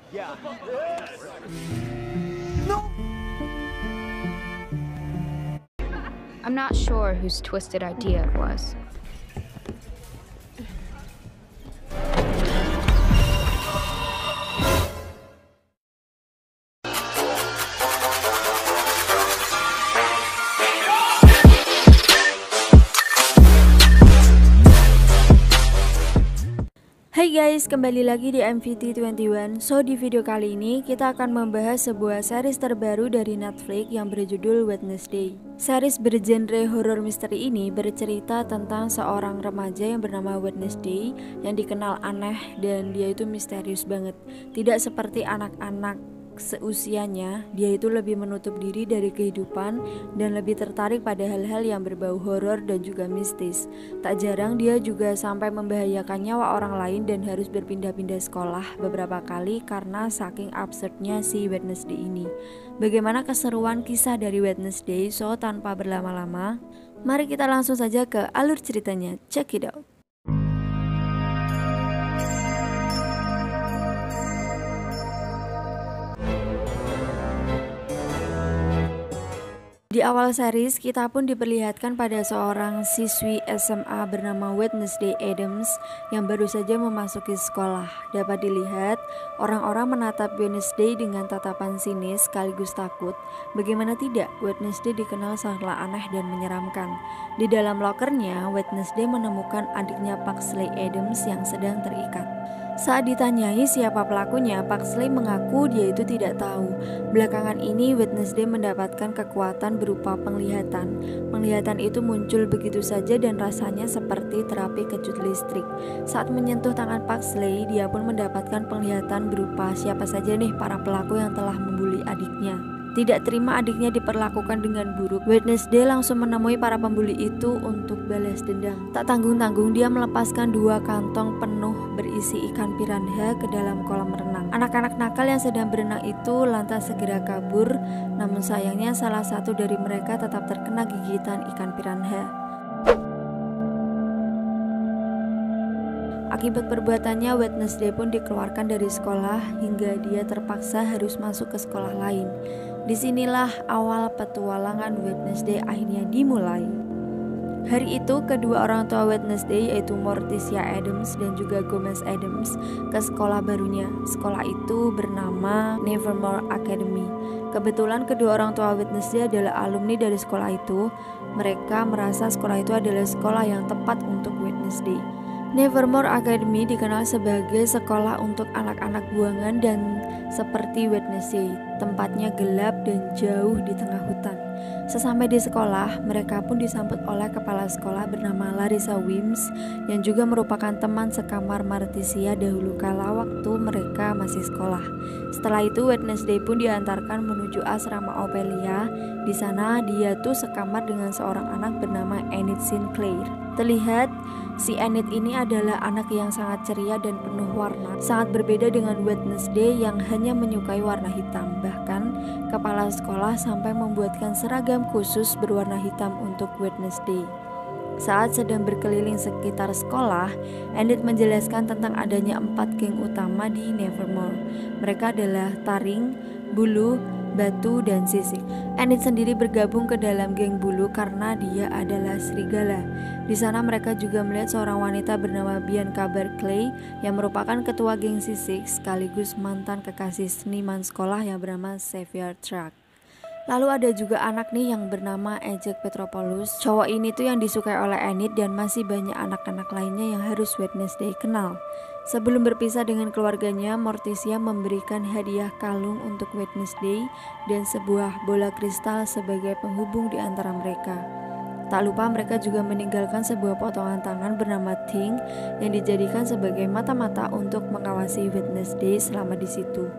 I'm not sure whose twisted idea it was. Hai guys, kembali lagi di MVT21. So di video kali ini kita akan membahas sebuah series terbaru dari Netflix yang berjudul Wednesday. Series bergenre horror misteri ini bercerita tentang seorang remaja yang bernama Wednesday yang dikenal aneh dan dia itu misterius banget. Tidak seperti anak-anak seusianya, dia itu lebih menutup diri dari kehidupan dan lebih tertarik pada hal-hal yang berbau horor dan juga mistis. Tak jarang dia juga sampai membahayakan nyawa orang lain dan harus berpindah-pindah sekolah beberapa kali karena saking absurdnya si Wednesday ini. Bagaimana keseruan kisah dari Wednesday? So tanpa berlama-lama, mari kita langsung saja ke alur ceritanya. Check it out. Di awal series, kita pun diperlihatkan pada seorang siswi SMA bernama Wednesday Addams yang baru saja memasuki sekolah. Dapat dilihat, orang-orang menatap Wednesday dengan tatapan sinis sekaligus takut. Bagaimana tidak, Wednesday dikenal sangatlah aneh dan menyeramkan. Di dalam lokernya, Wednesday menemukan adiknya Pugsley Addams yang sedang terikat. Saat ditanyai siapa pelakunya, Pugsley mengaku dia itu tidak tahu. Belakangan ini Wednesday mendapatkan kekuatan berupa penglihatan. Penglihatan itu muncul begitu saja dan rasanya seperti terapi kejut listrik. Saat menyentuh tangan Pugsley, dia pun mendapatkan penglihatan berupa siapa saja nih para pelaku yang telah membuli adiknya. Tidak terima adiknya diperlakukan dengan buruk, Wednesday langsung menemui para pembuli itu untuk balas dendam. Tak tanggung-tanggung dia melepaskan 2 kantong penuh berisi ikan piranha ke dalam kolam renang. Anak-anak nakal yang sedang berenang itu lantas segera kabur, namun sayangnya salah satu dari mereka tetap terkena gigitan ikan piranha. Akibat perbuatannya, Wednesday pun dikeluarkan dari sekolah hingga dia terpaksa harus masuk ke sekolah lain. Disinilah awal petualangan Wednesday akhirnya dimulai. Hari itu, kedua orang tua Wednesday yaitu Morticia Addams dan juga Gomez Addams ke sekolah barunya. Sekolah itu bernama Nevermore Academy. Kebetulan kedua orang tua Wednesday adalah alumni dari sekolah itu. Mereka merasa sekolah itu adalah sekolah yang tepat untuk Wednesday. Nevermore Academy dikenal sebagai sekolah untuk anak-anak buangan dan seperti Wednesday, tempatnya gelap dan jauh di tengah hutan. Sesampai di sekolah, mereka pun disambut oleh kepala sekolah bernama Larissa Wims yang juga merupakan teman sekamar Morticia dahulu kala waktu mereka masih sekolah. Setelah itu Wednesday pun diantarkan menuju asrama Ophelia. Di sana dia tuh sekamar dengan seorang anak bernama Enid Sinclair. Terlihat si Enid ini adalah anak yang sangat ceria dan penuh warna, sangat berbeda dengan Wednesday yang hanya menyukai warna hitam. Bahkan kepala sekolah sampai membuatkan seragam khusus berwarna hitam untuk Wednesday. Saat sedang berkeliling sekitar sekolah, Enid menjelaskan tentang adanya 4 geng utama di Nevermore. Mereka adalah Taring, Bulu, Batu, dan Sisik. Enid sendiri bergabung ke dalam geng Bulu karena dia adalah serigala. Di sana mereka juga melihat seorang wanita bernama Bianca Barclay yang merupakan ketua geng Sisik sekaligus mantan kekasih seniman sekolah yang bernama Xavier Track. Lalu ada juga anak nih yang bernama Ejek Petropoulos. Cowok ini tuh yang disukai oleh Enid dan masih banyak anak-anak lainnya yang harus Wednesday kenal. Sebelum berpisah dengan keluarganya, Morticia memberikan hadiah kalung untuk Wednesday dan sebuah bola kristal sebagai penghubung di antara mereka. Tak lupa mereka juga meninggalkan sebuah potongan tangan bernama Thing yang dijadikan sebagai mata-mata untuk mengawasi Wednesday selama di situ.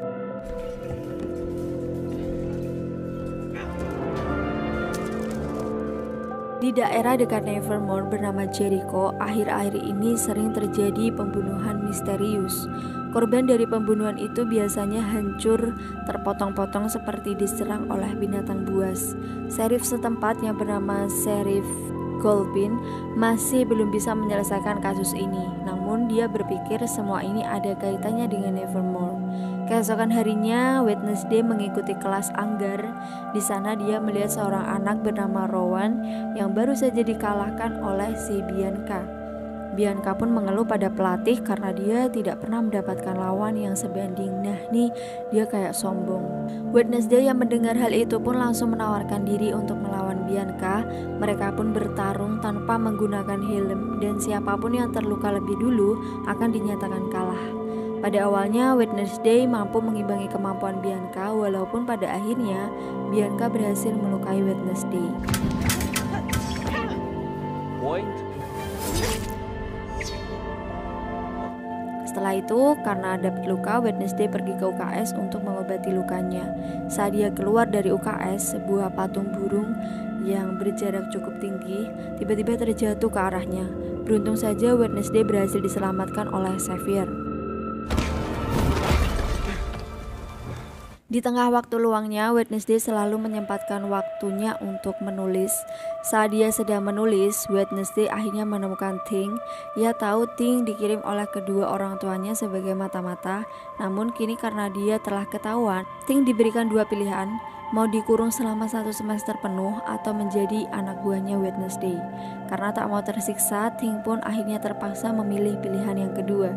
Di daerah dekat Nevermore bernama Jericho, akhir-akhir ini sering terjadi pembunuhan misterius. Korban dari pembunuhan itu biasanya hancur, terpotong-potong seperti diserang oleh binatang buas. Sheriff setempat yang bernama Sheriff Colvin masih belum bisa menyelesaikan kasus ini. Namun dia berpikir semua ini ada kaitannya dengan Nevermore. Keesokan harinya, Wednesday mengikuti kelas Anggar. Di sana dia melihat seorang anak bernama Rowan yang baru saja dikalahkan oleh si Bianca. Bianca pun mengeluh pada pelatih karena dia tidak pernah mendapatkan lawan yang sebanding. Nah nih, dia kayak sombong. Wednesday yang mendengar hal itu pun langsung menawarkan diri untuk melawan Bianca. Mereka pun bertarung tanpa menggunakan helm dan siapapun yang terluka lebih dulu akan dinyatakan kalah. Pada awalnya Wednesday mampu mengimbangi kemampuan Bianca, walaupun pada akhirnya Bianca berhasil melukai Wednesday. Setelah itu, karena dapat luka, Wednesday pergi ke UKS untuk mengobati lukanya. Saat dia keluar dari UKS, sebuah patung burung yang berjarak cukup tinggi tiba-tiba terjatuh ke arahnya. Beruntung saja Wednesday berhasil diselamatkan oleh Xavier. Di tengah waktu luangnya, Wednesday selalu menyempatkan waktunya untuk menulis. Saat dia sedang menulis, Wednesday akhirnya menemukan Ting. Ia tahu Ting dikirim oleh kedua orang tuanya sebagai mata-mata, namun kini karena dia telah ketahuan, Ting diberikan dua pilihan, mau dikurung selama 1 semester penuh atau menjadi anak buahnya Wednesday. Karena tak mau tersiksa, Ting pun akhirnya terpaksa memilih pilihan yang kedua.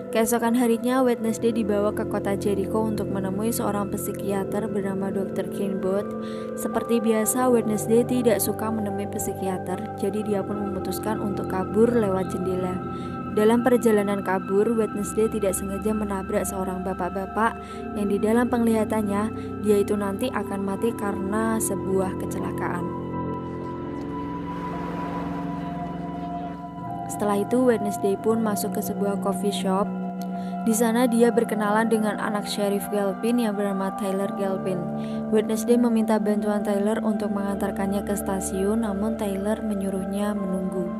Keesokan harinya, Wednesday dibawa ke kota Jericho untuk menemui seorang psikiater bernama Dr. Kinbot. Seperti biasa, Wednesday tidak suka menemui psikiater, jadi dia pun memutuskan untuk kabur lewat jendela. Dalam perjalanan kabur, Wednesday tidak sengaja menabrak seorang bapak-bapak yang di dalam penglihatannya dia itu nanti akan mati karena sebuah kecelakaan. Setelah itu, Wednesday pun masuk ke sebuah coffee shop. Di sana dia berkenalan dengan anak Sheriff Galpin yang bernama Tyler Galpin. Wednesday meminta bantuan Tyler untuk mengantarkannya ke stasiun, namun Tyler menyuruhnya menunggu.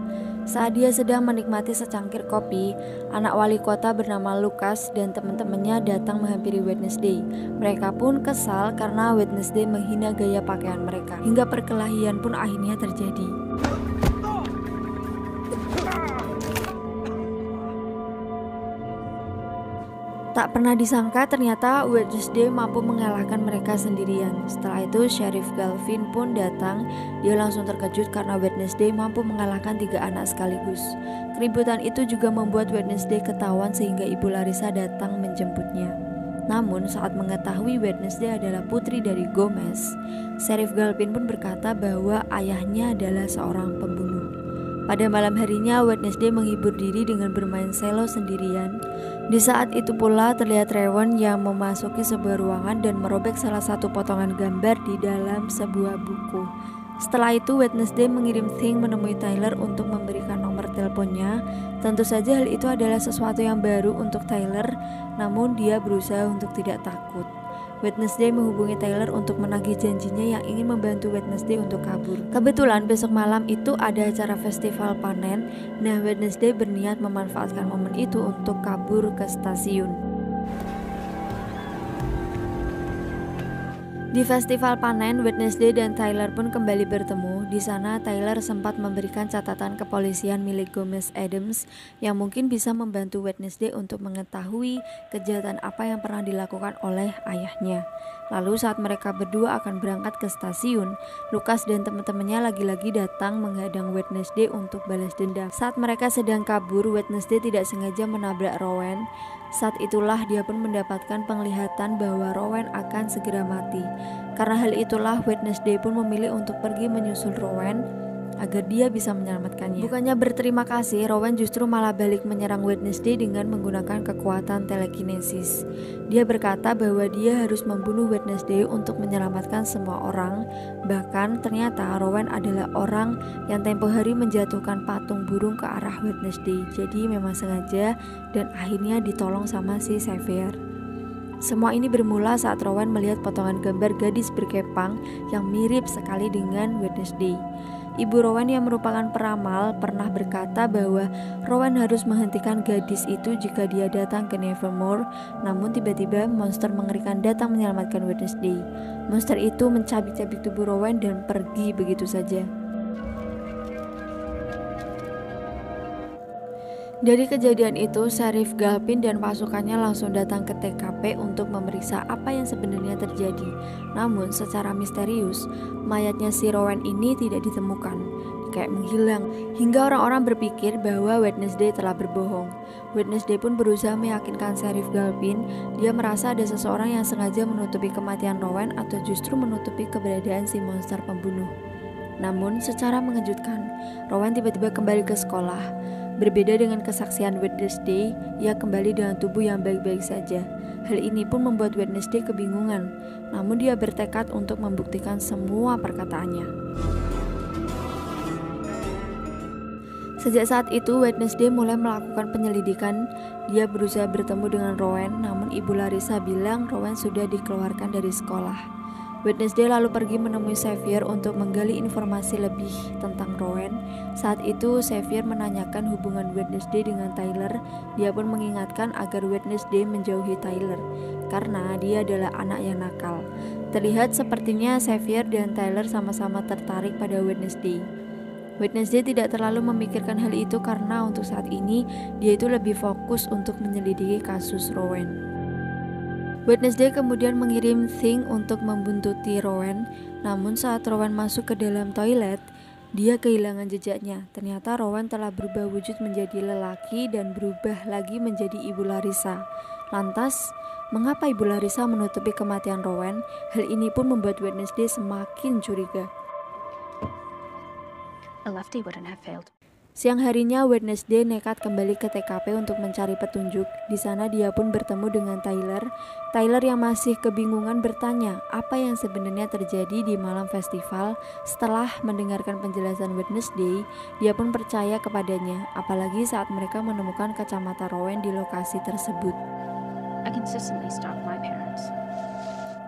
Saat dia sedang menikmati secangkir kopi, anak wali kota bernama Lucas dan teman-temannya datang menghampiri Wednesday. Mereka pun kesal karena Wednesday menghina gaya pakaian mereka. Hingga perkelahian pun akhirnya terjadi. Tak pernah disangka ternyata Wednesday mampu mengalahkan mereka sendirian. Setelah itu Sheriff Galpin pun datang. Dia langsung terkejut karena Wednesday mampu mengalahkan 3 anak sekaligus. Keributan itu juga membuat Wednesday ketahuan sehingga Ibu Larissa datang menjemputnya. Namun saat mengetahui Wednesday adalah putri dari Gomez, Sheriff Galpin pun berkata bahwa ayahnya adalah seorang pembunuh. Pada malam harinya, Wednesday menghibur diri dengan bermain selo sendirian. Di saat itu pula terlihat Rowan yang memasuki sebuah ruangan dan merobek salah satu potongan gambar di dalam sebuah buku. Setelah itu, Wednesday mengirim Thing menemui Tyler untuk memberikan nomor teleponnya. Tentu saja hal itu adalah sesuatu yang baru untuk Tyler, namun dia berusaha untuk tidak takut. Wednesday menghubungi Tyler untuk menagih janjinya yang ingin membantu Wednesday untuk kabur. Kebetulan besok malam itu ada acara festival panen. Nah, Wednesday berniat memanfaatkan momen itu untuk kabur ke stasiun. Di festival panen, Wednesday dan Tyler pun kembali bertemu. Di sana Tyler sempat memberikan catatan kepolisian milik Gomez Adams yang mungkin bisa membantu Wednesday untuk mengetahui kejahatan apa yang pernah dilakukan oleh ayahnya. Lalu saat mereka berdua akan berangkat ke stasiun, Lucas dan teman-temannya lagi-lagi datang menghadang Wednesday untuk balas dendam. Saat mereka sedang kabur, Wednesday tidak sengaja menabrak Rowan. Saat itulah dia pun mendapatkan penglihatan bahwa Rowan akan segera mati. Karena hal itulah Wednesday pun memilih untuk pergi menyusul Rowan agar dia bisa menyelamatkannya. Bukannya berterima kasih, Rowan justru malah balik menyerang Wednesday dengan menggunakan kekuatan telekinesis. Dia berkata bahwa dia harus membunuh Wednesday untuk menyelamatkan semua orang. Bahkan ternyata Rowan adalah orang yang tempo hari menjatuhkan patung burung ke arah Wednesday. Jadi memang sengaja dan akhirnya ditolong sama si Xavier. Semua ini bermula saat Rowan melihat potongan gambar gadis berkepang yang mirip sekali dengan Wednesday. Ibu Rowan yang merupakan peramal pernah berkata bahwa Rowan harus menghentikan gadis itu jika dia datang ke Nevermore. Namun tiba-tiba monster mengerikan datang menyelamatkan Wednesday. Monster itu mencabik-cabik tubuh Rowan dan pergi begitu saja. Dari kejadian itu, Sheriff Galpin dan pasukannya langsung datang ke TKP untuk memeriksa apa yang sebenarnya terjadi. Namun secara misterius, mayatnya si Rowan ini tidak ditemukan, kayak menghilang, hingga orang-orang berpikir bahwa Wednesday telah berbohong. Wednesday pun berusaha meyakinkan Sheriff Galpin, dia merasa ada seseorang yang sengaja menutupi kematian Rowan atau justru menutupi keberadaan si monster pembunuh. Namun secara mengejutkan, Rowan tiba-tiba kembali ke sekolah. Berbeda dengan kesaksian Wednesday, ia kembali dengan tubuh yang baik-baik saja. Hal ini pun membuat Wednesday kebingungan, namun dia bertekad untuk membuktikan semua perkataannya. Sejak saat itu, Wednesday mulai melakukan penyelidikan. Dia berusaha bertemu dengan Rowan, namun Ibu Larissa bilang Rowan sudah dikeluarkan dari sekolah. Wednesday lalu pergi menemui Xavier untuk menggali informasi lebih tentang Rowan. Saat itu Xavier menanyakan hubungan Wednesday dengan Tyler. Dia pun mengingatkan agar Wednesday menjauhi Tyler karena dia adalah anak yang nakal. Terlihat sepertinya Xavier dan Tyler sama-sama tertarik pada Wednesday. Wednesday tidak terlalu memikirkan hal itu karena untuk saat ini dia itu lebih fokus untuk menyelidiki kasus Rowan. Wednesday kemudian mengirim Thing untuk membuntuti Rowan, namun saat Rowan masuk ke dalam toilet, dia kehilangan jejaknya. Ternyata Rowan telah berubah wujud menjadi lelaki dan berubah lagi menjadi Ibu Larissa. Lantas, mengapa Ibu Larissa menutupi kematian Rowan? Hal ini pun membuat Wednesday semakin curiga. A lefty wouldn't have failed. Siang harinya, Wednesday nekat kembali ke TKP untuk mencari petunjuk. Di sana dia pun bertemu dengan Tyler. Tyler yang masih kebingungan bertanya apa yang sebenarnya terjadi di malam festival. Setelah mendengarkan penjelasan Wednesday, dia pun percaya kepadanya, apalagi saat mereka menemukan kacamata Rowan di lokasi tersebut. I consistently stalk my parents.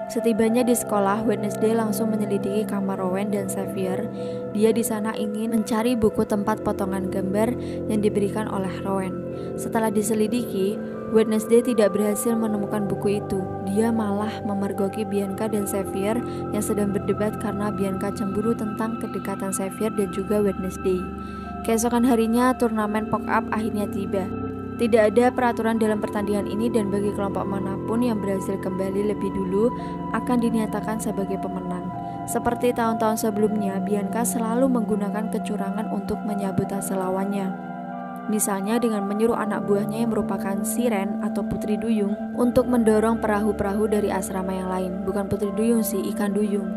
Setibanya di sekolah, Wednesday langsung menyelidiki kamar Rowan dan Xavier. Dia di sana ingin mencari buku tempat potongan gambar yang diberikan oleh Rowan. Setelah diselidiki, Wednesday tidak berhasil menemukan buku itu. Dia malah memergoki Bianca dan Xavier yang sedang berdebat karena Bianca cemburu tentang kedekatan Xavier dan juga Wednesday. Keesokan harinya, turnamen pok-up akhirnya tiba. Tidak ada peraturan dalam pertandingan ini dan bagi kelompok manapun yang berhasil kembali lebih dulu akan dinyatakan sebagai pemenang. Seperti tahun-tahun sebelumnya, Bianca selalu menggunakan kecurangan untuk menyabotase lawannya. Misalnya dengan menyuruh anak buahnya yang merupakan siren atau putri duyung untuk mendorong perahu-perahu dari asrama yang lain. Bukan putri duyung sih, ikan duyung.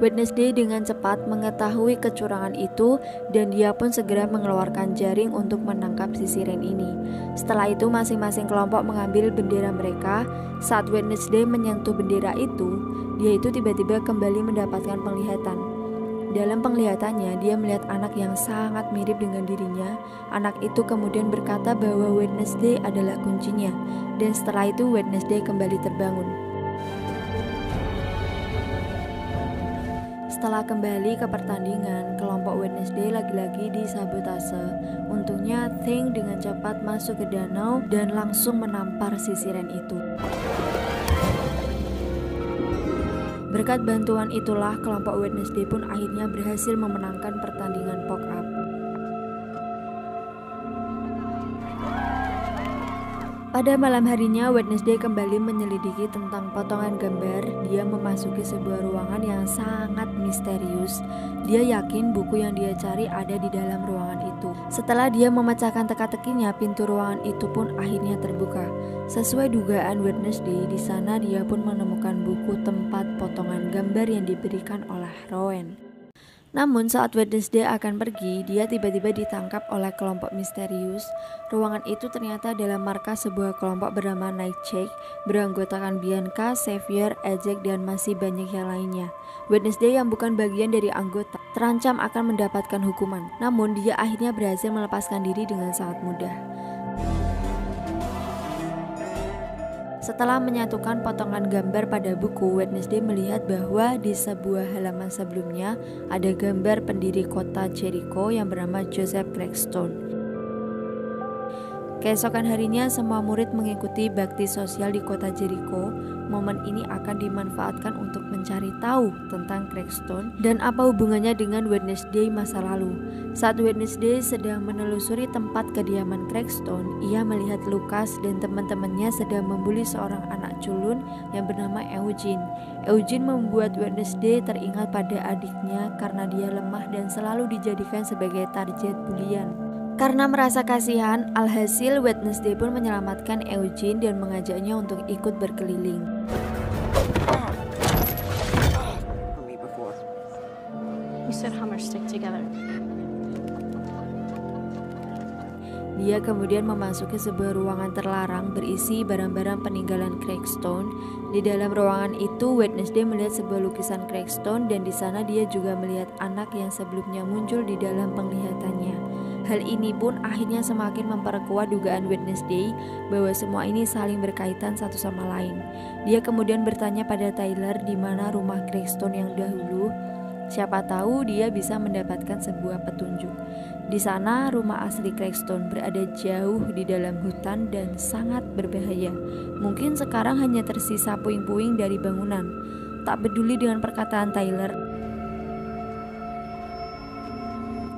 Wednesday dengan cepat mengetahui kecurangan itu dan dia pun segera mengeluarkan jaring untuk menangkap si siren ini. Setelah itu masing-masing kelompok mengambil bendera mereka. Saat Wednesday menyentuh bendera itu, dia itu tiba-tiba kembali mendapatkan penglihatan. Dalam penglihatannya, dia melihat anak yang sangat mirip dengan dirinya. Anak itu kemudian berkata bahwa Wednesday adalah kuncinya, dan setelah itu Wednesday kembali terbangun. Setelah kembali ke pertandingan, kelompok Wednesday lagi-lagi disabotase. Untungnya Thing dengan cepat masuk ke danau dan langsung menampar si siren itu. Berkat bantuan itulah kelompok Wednesday pun akhirnya berhasil memenangkan pertandingan pok-up. Pada malam harinya, Wednesday kembali menyelidiki tentang potongan gambar. Dia memasuki sebuah ruangan yang sangat misterius. Dia yakin buku yang dia cari ada di dalam ruangan itu. Setelah dia memecahkan teka-tekinya, pintu ruangan itu pun akhirnya terbuka. Sesuai dugaan Wednesday, di sana dia pun menemukan buku tempat potongan gambar yang diberikan oleh Rowan. Namun saat Wednesday akan pergi, dia tiba-tiba ditangkap oleh kelompok misterius. Ruangan itu ternyata adalah markas sebuah kelompok bernama Nightshade, beranggotakan Bianca, Xavier, Ejek, dan masih banyak yang lainnya. Wednesday yang bukan bagian dari anggota terancam akan mendapatkan hukuman. Namun dia akhirnya berhasil melepaskan diri dengan sangat mudah. Setelah menyatukan potongan gambar pada buku, Wednesday melihat bahwa di sebuah halaman sebelumnya ada gambar pendiri kota Jericho yang bernama Joseph Gregstone. Keesokan harinya semua murid mengikuti bakti sosial di kota Jericho. Momen ini akan dimanfaatkan untuk mencari tahu tentang Crackstone dan apa hubungannya dengan Wednesday masa lalu. Saat Wednesday sedang menelusuri tempat kediaman Crackstone, ia melihat Lucas dan teman-temannya sedang membuli seorang anak culun yang bernama Eugene. Eugene membuat Wednesday teringat pada adiknya karena dia lemah dan selalu dijadikan sebagai target bulian. Karena merasa kasihan, alhasil Wednesday pun menyelamatkan Eugene dan mengajaknya untuk ikut berkeliling. We should hum or stick together. Dia kemudian memasuki sebuah ruangan terlarang berisi barang-barang peninggalan Crackstone. Di dalam ruangan itu, Wednesday melihat sebuah lukisan Crackstone dan di sana dia juga melihat anak yang sebelumnya muncul di dalam penglihatannya. Hal ini pun akhirnya semakin memperkuat dugaan Wednesday bahwa semua ini saling berkaitan satu sama lain. Dia kemudian bertanya pada Tyler di mana rumah Crackstone yang dahulu. Siapa tahu dia bisa mendapatkan sebuah petunjuk. Di sana rumah asli Crackstone berada jauh di dalam hutan dan sangat berbahaya. Mungkin sekarang hanya tersisa puing-puing dari bangunan. Tak peduli dengan perkataan Tyler,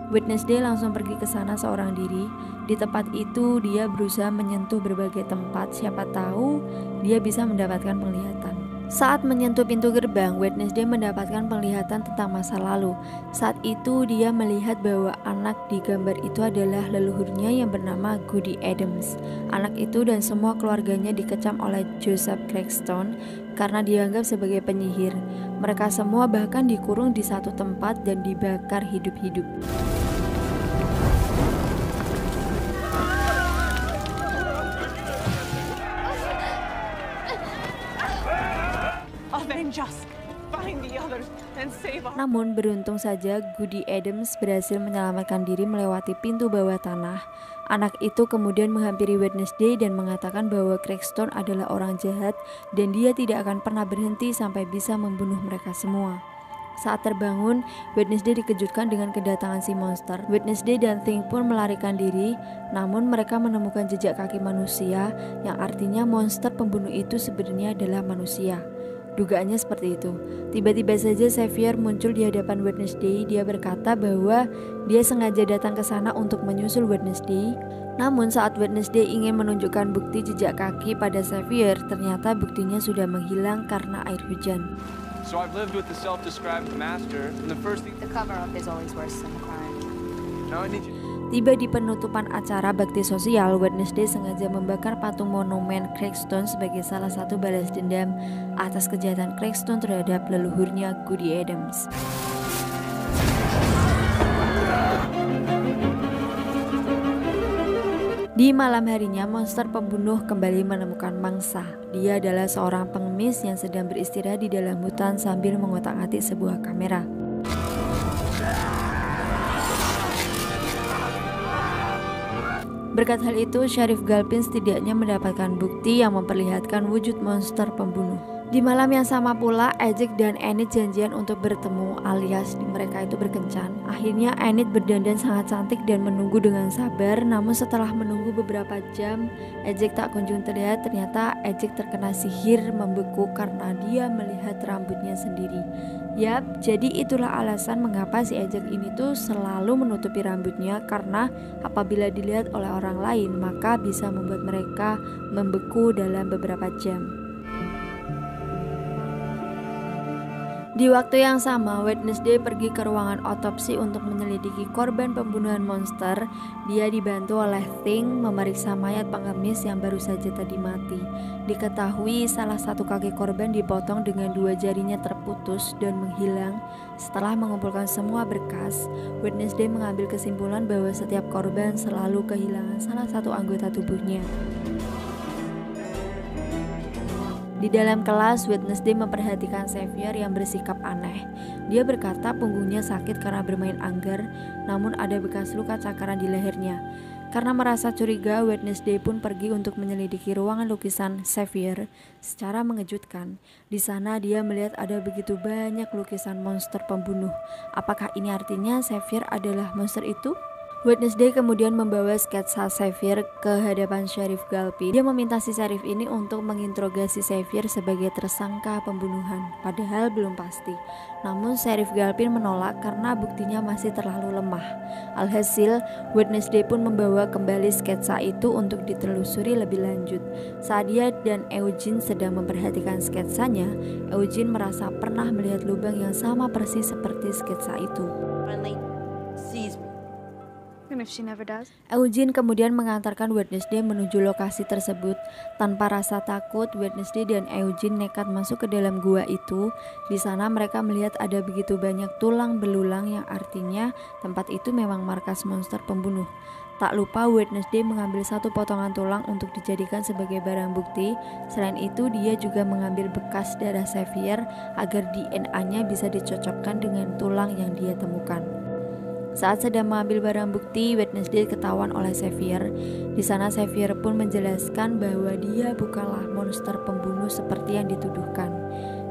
Wednesday langsung pergi ke sana seorang diri. Di tempat itu dia berusaha menyentuh berbagai tempat, siapa tahu dia bisa mendapatkan penglihatan. Saat menyentuh pintu gerbang, Wednesday mendapatkan penglihatan tentang masa lalu. Saat itu dia melihat bahwa anak di gambar itu adalah leluhurnya yang bernama Goody Adams. Anak itu dan semua keluarganya dikecam oleh Joseph Crackstone karena dianggap sebagai penyihir. Mereka semua bahkan dikurung di satu tempat dan dibakar hidup-hidup. Namun beruntung saja Goody Adams berhasil menyelamatkan diri melewati pintu bawah tanah. Anak itu kemudian menghampiri Wednesday dan mengatakan bahwa Crackstone adalah orang jahat dan dia tidak akan pernah berhenti sampai bisa membunuh mereka semua. Saat terbangun, Wednesday dikejutkan dengan kedatangan si monster. Wednesday dan Thing pun melarikan diri, namun mereka menemukan jejak kaki manusia yang artinya monster pembunuh itu sebenarnya adalah manusia. Dugaannya seperti itu. Tiba-tiba saja Xavier muncul di hadapan Wednesday. Dia berkata bahwa dia sengaja datang ke sana untuk menyusul Wednesday. Namun saat Wednesday ingin menunjukkan bukti jejak kaki pada Xavier, ternyata buktinya sudah menghilang karena air hujan. So I've lived with the self-described master, and the first thing... The cover-up is always worse than the crime. Now I need you... Tiba di penutupan acara bakti sosial, Wednesday sengaja membakar patung monumen Crackstone sebagai salah satu balas dendam atas kejahatan Crackstone terhadap leluhurnya Goody Adams. Di malam harinya, monster pembunuh kembali menemukan mangsa. Dia adalah seorang pengemis yang sedang beristirahat di dalam hutan sambil mengotak-atik sebuah kamera. Berkat hal itu, Sheriff Galpin setidaknya mendapatkan bukti yang memperlihatkan wujud monster pembunuh. Di malam yang sama pula, Ejek dan Enid janjian untuk bertemu alias mereka itu berkencan. Akhirnya Enid berdandan sangat cantik dan menunggu dengan sabar. Namun setelah menunggu beberapa jam, Ejek tak kunjung terlihat. Ternyata Ejek terkena sihir membeku karena dia melihat rambutnya sendiri. Yap, jadi itulah alasan mengapa si Ejek ini tuh selalu menutupi rambutnya, karena apabila dilihat oleh orang lain maka bisa membuat mereka membeku dalam beberapa jam. Di waktu yang sama, Wednesday pergi ke ruangan otopsi untuk menyelidiki korban pembunuhan monster. Dia dibantu oleh Thing memeriksa mayat pengemis yang baru saja tadi mati. Diketahui salah satu kaki korban dipotong dengan dua jarinya terputus dan menghilang. Setelah mengumpulkan semua berkas, Wednesday mengambil kesimpulan bahwa setiap korban selalu kehilangan salah satu anggota tubuhnya. Di dalam kelas, Wednesday memperhatikan Xavier yang bersikap aneh. Dia berkata punggungnya sakit karena bermain anggar, namun ada bekas luka cakaran di lehernya. Karena merasa curiga, Wednesday pun pergi untuk menyelidiki ruangan lukisan Xavier. Secara mengejutkan, di sana dia melihat ada begitu banyak lukisan monster pembunuh. Apakah ini artinya Xavier adalah monster itu? Wednesday kemudian membawa sketsa Xavier ke hadapan Sheriff Galpin. Dia meminta si Sheriff ini untuk menginterogasi Xavier sebagai tersangka pembunuhan, padahal belum pasti. Namun Sheriff Galpin menolak karena buktinya masih terlalu lemah. Alhasil, Wednesday pun membawa kembali sketsa itu untuk ditelusuri lebih lanjut. Saat dia dan Eugene sedang memperhatikan sketsanya, Eugene merasa pernah melihat lubang yang sama persis seperti sketsa itu. Finally sees me. And if she never does? Eugene kemudian mengantarkan Wednesday menuju lokasi tersebut. Tanpa rasa takut, Wednesday dan Eugene nekat masuk ke dalam gua itu. Di sana mereka melihat ada begitu banyak tulang belulang yang artinya tempat itu memang markas monster pembunuh. Tak lupa Wednesday mengambil satu potongan tulang untuk dijadikan sebagai barang bukti. Selain itu dia juga mengambil bekas darah Xavier agar DNA-nya bisa dicocokkan dengan tulang yang dia temukan. Saat sedang mengambil barang bukti, Wednesday ketahuan oleh Xavier. Di sana Xavier pun menjelaskan bahwa dia bukanlah monster pembunuh seperti yang dituduhkan.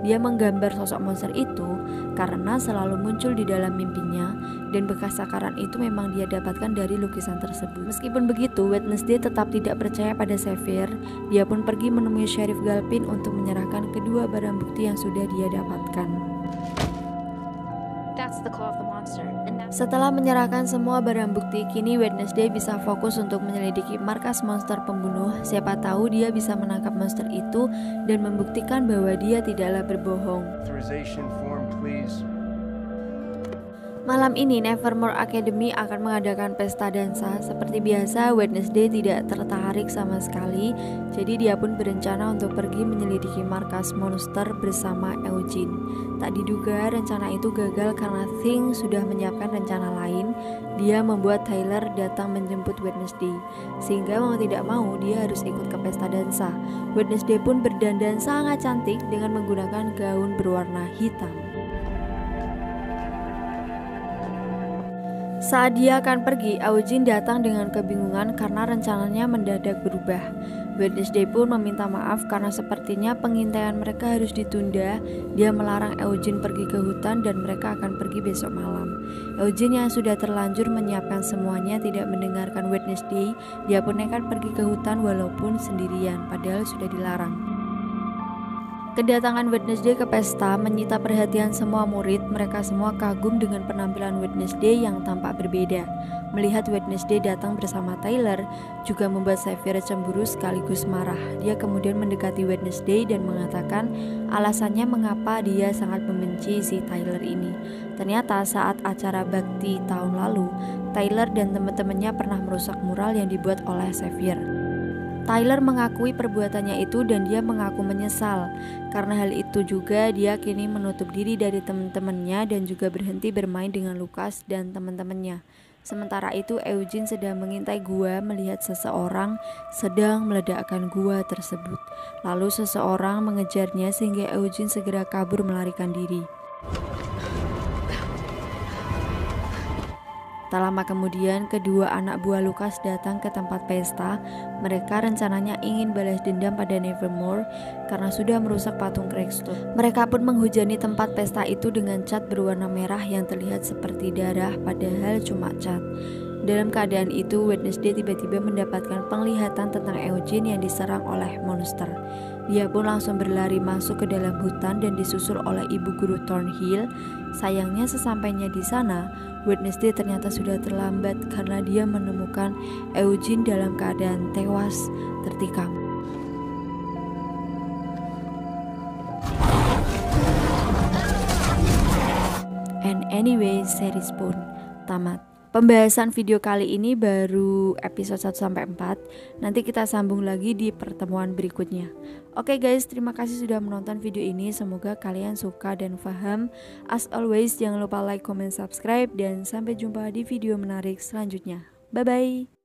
Dia menggambar sosok monster itu karena selalu muncul di dalam mimpinya, dan bekas sakaran itu memang dia dapatkan dari lukisan tersebut. Meskipun begitu, Wednesday tetap tidak percaya pada Xavier. Dia pun pergi menemui Sheriff Galpin untuk menyerahkan kedua barang bukti yang sudah dia dapatkan. That's the claw of the monster. Setelah menyerahkan semua barang bukti, kini Wednesday bisa fokus untuk menyelidiki markas monster pembunuh. Siapa tahu dia bisa menangkap monster itu dan membuktikan bahwa dia tidaklah berbohong. Authorization form, please. Malam ini Nevermore Academy akan mengadakan pesta dansa. Seperti biasa, Wednesday tidak tertarik sama sekali. Jadi dia pun berencana untuk pergi menyelidiki markas monster bersama Eugene. Tak diduga rencana itu gagal karena Thing sudah menyiapkan rencana lain. Dia membuat Tyler datang menjemput Wednesday, sehingga mau tidak mau dia harus ikut ke pesta dansa. Wednesday pun berdandan sangat cantik dengan menggunakan gaun berwarna hitam. Saat dia akan pergi, Eugene datang dengan kebingungan karena rencananya mendadak berubah. Wednesday pun meminta maaf karena sepertinya pengintaian mereka harus ditunda. Dia melarang Eugene pergi ke hutan dan mereka akan pergi besok malam. Eugene yang sudah terlanjur menyiapkan semuanya tidak mendengarkan Wednesday. Dia pun nekat pergi ke hutan walaupun sendirian, padahal sudah dilarang. Kedatangan Wednesday ke pesta menyita perhatian semua murid. Mereka semua kagum dengan penampilan Wednesday yang tampak berbeda. Melihat Wednesday datang bersama Tyler juga membuat Xavier cemburu sekaligus marah. Dia kemudian mendekati Wednesday dan mengatakan alasannya mengapa dia sangat membenci si Tyler ini. Ternyata saat acara bakti tahun lalu, Tyler dan teman-temannya pernah merusak mural yang dibuat oleh Xavier. Tyler mengakui perbuatannya itu dan dia mengaku menyesal. Karena hal itu juga dia kini menutup diri dari teman-temannya dan juga berhenti bermain dengan Lucas dan teman-temannya. Sementara itu Eugene sedang mengintai gua melihat seseorang sedang meledakkan gua tersebut. Lalu seseorang mengejarnya sehingga Eugene segera kabur melarikan diri. Tak lama kemudian, kedua anak buah Lucas datang ke tempat pesta. Mereka rencananya ingin balas dendam pada Nevermore karena sudah merusak patung Kragstad. Mereka pun menghujani tempat pesta itu dengan cat berwarna merah yang terlihat seperti darah, padahal cuma cat. Dalam keadaan itu, Wednesday tiba-tiba mendapatkan penglihatan tentang Eugene yang diserang oleh monster. Dia pun langsung berlari masuk ke dalam hutan dan disusul oleh ibu guru Thornhill. Sayangnya sesampainya di sana, Wednesday ternyata sudah terlambat karena dia menemukan Eugene dalam keadaan tewas tertikam. And anyway, series pun tamat. Pembahasan video kali ini baru episode 1-4. Nanti kita sambung lagi di pertemuan berikutnya. Oke guys, terima kasih sudah menonton video ini. Semoga kalian suka dan paham. As always, jangan lupa like, comment, subscribe. Dan sampai jumpa di video menarik selanjutnya. Bye-bye.